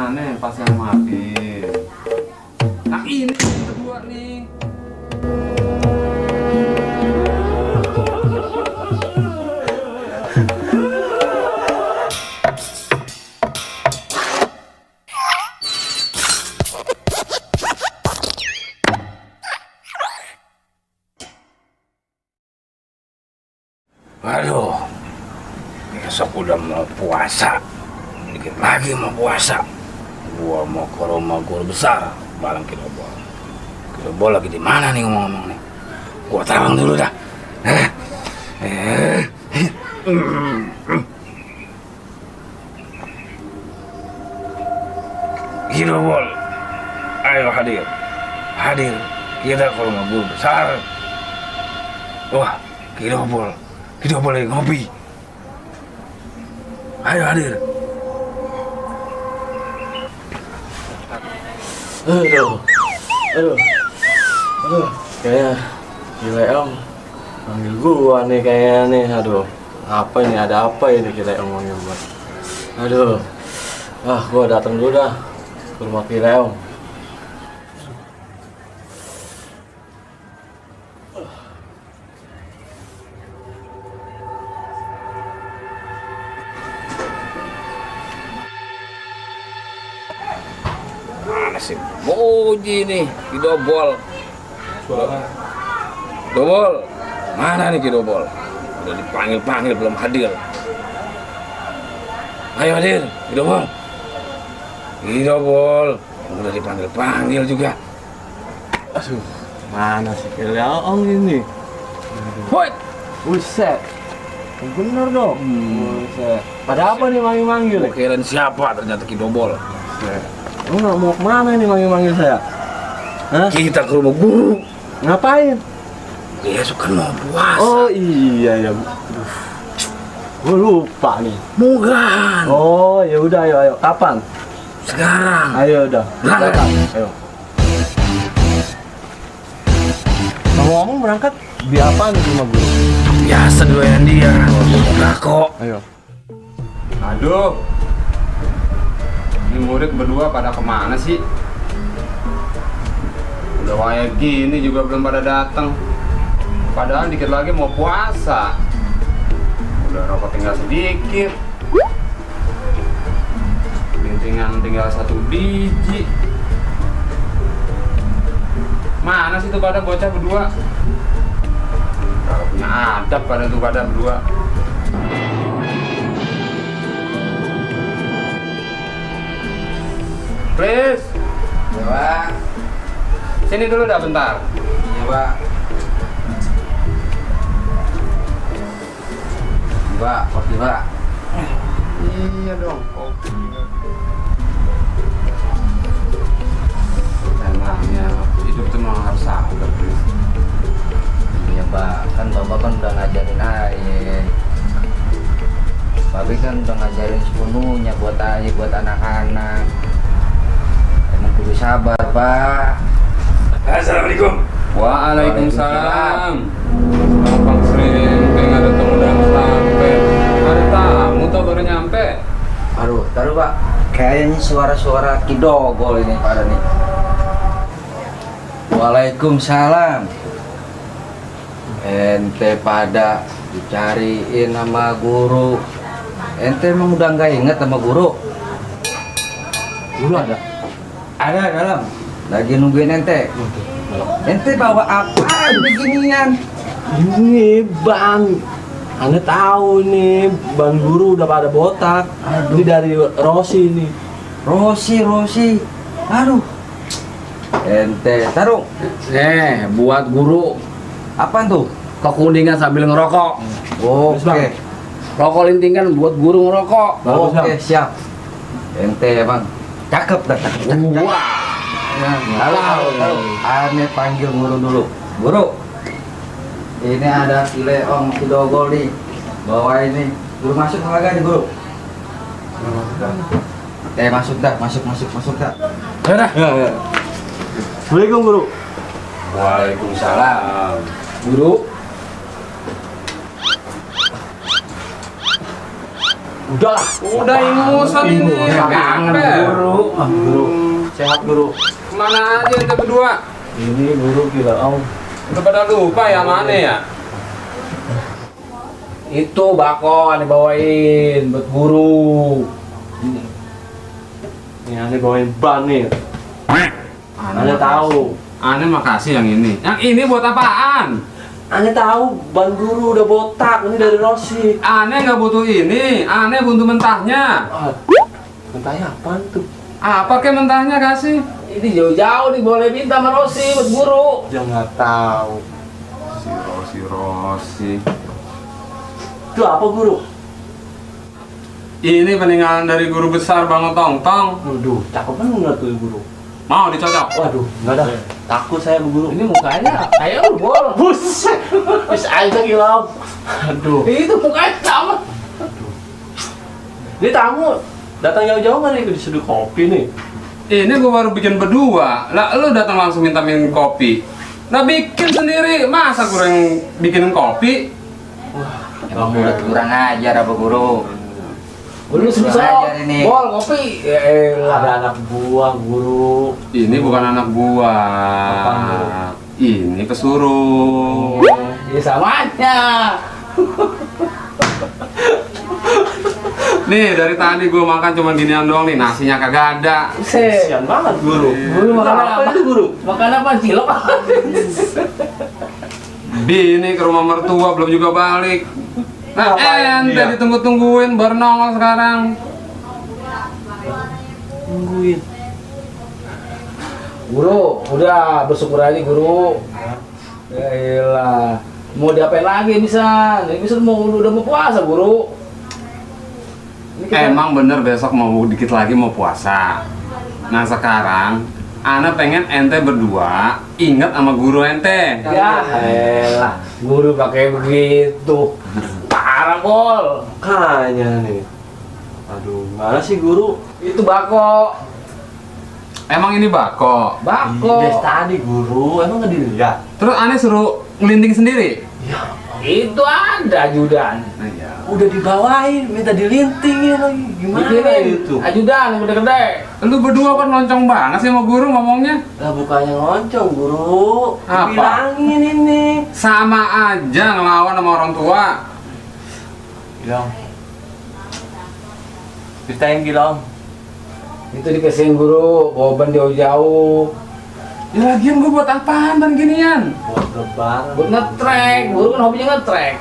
mana pas yang mati? Nah ini kedua nih. Aduh, besok udah mau puasa, dikit lagi mau puasa. Gua mau ke rumah guru besar, Balang Kidobol. Kidobol lagi di mana nih ngomong-ngomong nih? Gua terawang dulu dah. Kidobol, ayo hadir, kita ke rumah guru besar. Wah, Kidobol lagi ngopi. Ayo hadir. Aduh, kayaknya Kileong manggil gua nih kayaknya nih. Aduh, apa ini, ada apa ini Kileong manggil gua? Aduh, gua datang dulu dah ke rumah Kileong. Mana sih Boji nih, Kidobol. Kidobol, mana nih Kidobol? Udah dipanggil-panggil belum hadir. Ayo hadir, Kidobol. Udah dipanggil-panggil juga. Aduh, mana sih Kileong ini? Woi, Buset, bener dong. Buset, pada apa nih manggil-manggil? gua kirain siapa, ternyata Kidobol. Lu nggak mau kemana nih manggil-manggil saya? Hah? Kita ke rumah guru. Ngapain? Besok kan mau puasa. Oh iya ya. Gue lupa nih. Bukan. Oh ya udah, ayo. Kapan? Sekarang. Ayo udah. Berangkat. Ayo. Ngomong berangkat di apaan nih rumah guru? Biasa doyan dia. Enggak kok. Ayo. Aduh, ini murid berdua pada kemana sih? Udah kayak gini juga belum pada datang. Padahal dikit lagi mau puasa. Udah rokok tinggal sedikit. Lintingan tinggal 1 biji. Mana sih tuh pada bocah berdua? Kalau punya adab pada tuh pada berdua. Please. Ya, Pak. Sini dulu dah bentar. Iya, Pak. Pak, kopi, Pak. Iya dong. Emangnya hidup tuh memang harus sabar, please. Iya, Pak. Kan Bapak kan udah ngajarin Aye. Bapak kan udah ngajarin sepenuhnya buat Aye, buat anak-anak. Emang kudu sabar, Pak. Assalamualaikum. Waalaikumsalam. Bang Sering, nggak ada tamu dan sampai. Ada tamu tuh baru nyampe. Aduh, taruh, Pak. Kayaknya suara-suara Kidogol ini pada nih. Waalaikumsalam. Ente pada dicariin sama guru. Ente emang udah nggak inget sama guru? Guru ada? Ada dalam. Lagi nungguin ente. Ente bawa apa beginian? Ini ban. Anda tahu nih, ban guru udah pada botak. Ini dari Rosi ini. Rosi. Aduh. Ente taruh. Buat guru Apa tuh? kekuningan sambil ngerokok. Terus, Bang. Oke. Rokok lintingan buat guru ngerokok. Bagus, Bang. Oke, siap. Ente bang. Cakep dah. Cakep. Wah. Halo. Ane panggil guru dulu. Guru. Ini ada Kileong Kidogol nih. Bawa ini. Guru masuk kagak nih guru? Masuk dah. Masuk dah. Ya. Assalamualaikum guru. Waalaikumsalam. Guru. Udah lah. Udah ingusan ini. Kangen Capek. guru. Guru, sehat guru. Kemana aja ente berdua? Ini guru gila om. Udah pada lupa ya mana ya? Itu bako aneh bawain buat guru. Ini aneh bawain ban nih. Aneh tahu. Aneh makasih yang ini. Yang ini buat apaan? Aneh tahu ban guru udah botak. Ini dari Rossi. Aneh nggak butuh ini. Aneh butuh mentahnya. Mentahnya apaan tuh? Apa ke mentahnya kasih? Ini jauh-jauh nih boleh minta sama Rossi buat guru. Jangan tahu. Si Rosi. Itu apa guru? Ini peninggalan dari guru besar Bang Tong-Tong. Waduh, cakep banget tuh guru. Mau dicocok? Waduh, enggak dah. Takut saya bu guru. Ini mukanya kayak bol. Bus. Bus aja gila. Aduh. Itu mukanya sama. Ini tamu datang jauh-jauh kan nih diseduh kopi nih. Ini gua baru bikin berdua. Lah lu datang langsung minta minum kopi. Nah bikin sendiri. Masa gua yang bikinin kopi? Emang udah kurang ajar apa guru? Guru Kurang susah. ajar ini. Bol kopi. Ada anak buah guru. Ini bukan anak buah. Apaan, guru? Ini pesuruh. Ya samanya. Nih dari tadi gua makan cuma ginian doang nih. Nasinya kagak ada. Kasian banget guru. Guru makan apa itu guru? Makan apa cilok? Bini ke rumah mertua belum juga balik. Nah, Ngapain ente dia? ditunggu-tungguin baru nongol sekarang. Nungguin. Guru, udah bersyukur aja guru. Ya elah. Mau diapain lagi bisa? Ini bisa udah mau puasa guru. Ini kita- Emang bener besok mau dikit lagi mau puasa. Nah sekarang Ana pengen ente berdua ingat sama guru ente. Ya elah, guru pakai begitu. Parah bol. Makanya nih. Aduh, mana sih guru? Itu bako. Emang ini bako. Bako. Des tadi guru, emang nggak dilihat? Terus Ana suruh ngelinting sendiri. Itu ada ajudan. Nah, ya. Udah dibawain, minta dilintingin lagi. Gimana Bikinin itu? ajudan yang gede-gede. Lu berdua kan loncong banget sih sama guru ngomongnya. Lah bukannya ngoncong guru. Apa? Bilangin ini. Sama aja ngelawan sama orang tua. Gilang. Ceritain Gilang. Itu dikasihin guru, bawa ban jauh-jauh. Ya lagian gua buat apaan ban ginian? Buat lebaran. Buat ngetrek, guru kan hobinya ngetrek.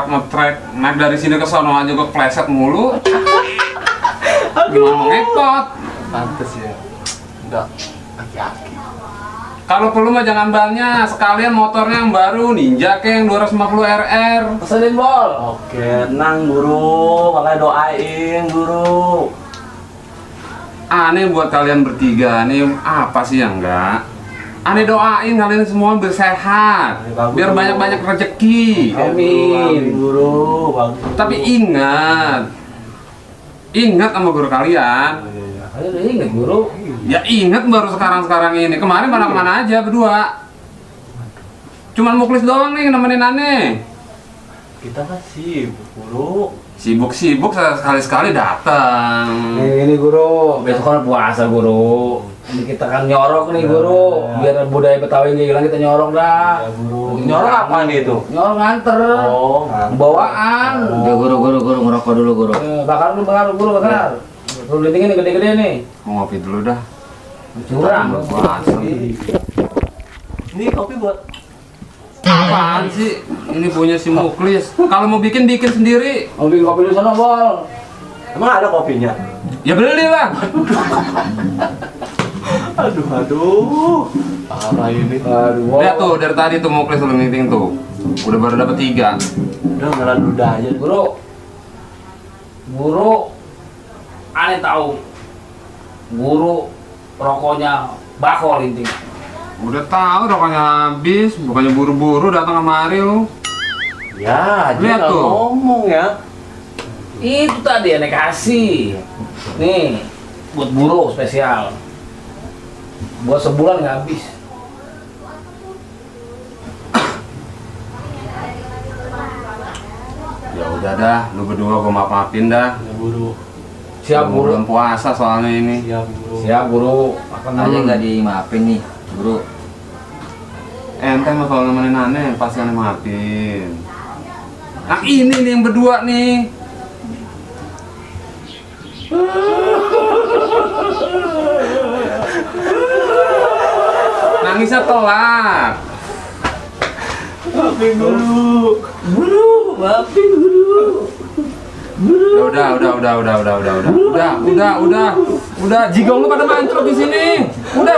Ngetrek. Naik dari sini ke sono aja gua kepleset mulu. Gimana mau ngekot? Pantes ya. Enggak. Aki-aki. Kalau perlu mah jangan bannya, sekalian motornya yang baru, Ninja ke yang 250 RR. Pesenin bol. Oke, tenang guru. Makanya doain guru. Aneh buat kalian bertiga nih apa sih yang enggak? Aneh doain kalian semua bersehat, biar banyak-banyak rezeki. Amin. Guru, bagus. Tapi ingat sama guru kalian. Ayo udah inget guru. Ya ingat baru sekarang ini. Kemarin pada kemana aja berdua? Cuman muklis doang nih nemenin Aneh. Kita kan sibuk guru. Sibuk-sibuk sekali-sekali datang. Ini guru, besok kan puasa guru. Ini kita kan nyorok nih guru, biar budaya Betawi nggak hilang kita nyorok dah. Ya guru. Nyorok apa nih itu? Nyorok nganter. Oh, Bawaan. Udah guru ngerokok dulu guru. Bakar guru bakar. Guru lintingin nih gede-gede nih. Mau ngopi dulu dah. Curang. Puasa. Ini kopi buat Apaan sih? Ini punya si Muklis. Kalau mau bikin sendiri. Mau bikin kopi dulu sana bol. emang ada kopinya? Ya beli lah. Aduh. Parah ini. Aduh. Bol. Lihat tuh dari tadi tuh Muklis lu meeting tuh. Udah baru dapat 3. Udah ngelan ludah aja. Guru, aneh tahu. Guru rokoknya bako linting. Udah tahu rokoknya habis, bukannya buru-buru datang kemari lu. Ya, Lihat dia tuh. ngomong ya. Itu tadi aneh kasih. Nih, buat guru spesial. Buat sebulan nggak habis. Ya udah dah, lu berdua gua maafin dah. Ya guru. Siap guru. Bulan puasa soalnya ini. Siap guru. Siap guru. Apa aja nggak dimaafin nih, guru? Ente mah kalau nemenin aneh pasti aneh maafin. Nah ini nih yang berdua nih. Nangisnya telat. Maafin guru. Guru, maafin guru. Ya udah, jigong lu pada mancrot di sini. Udah.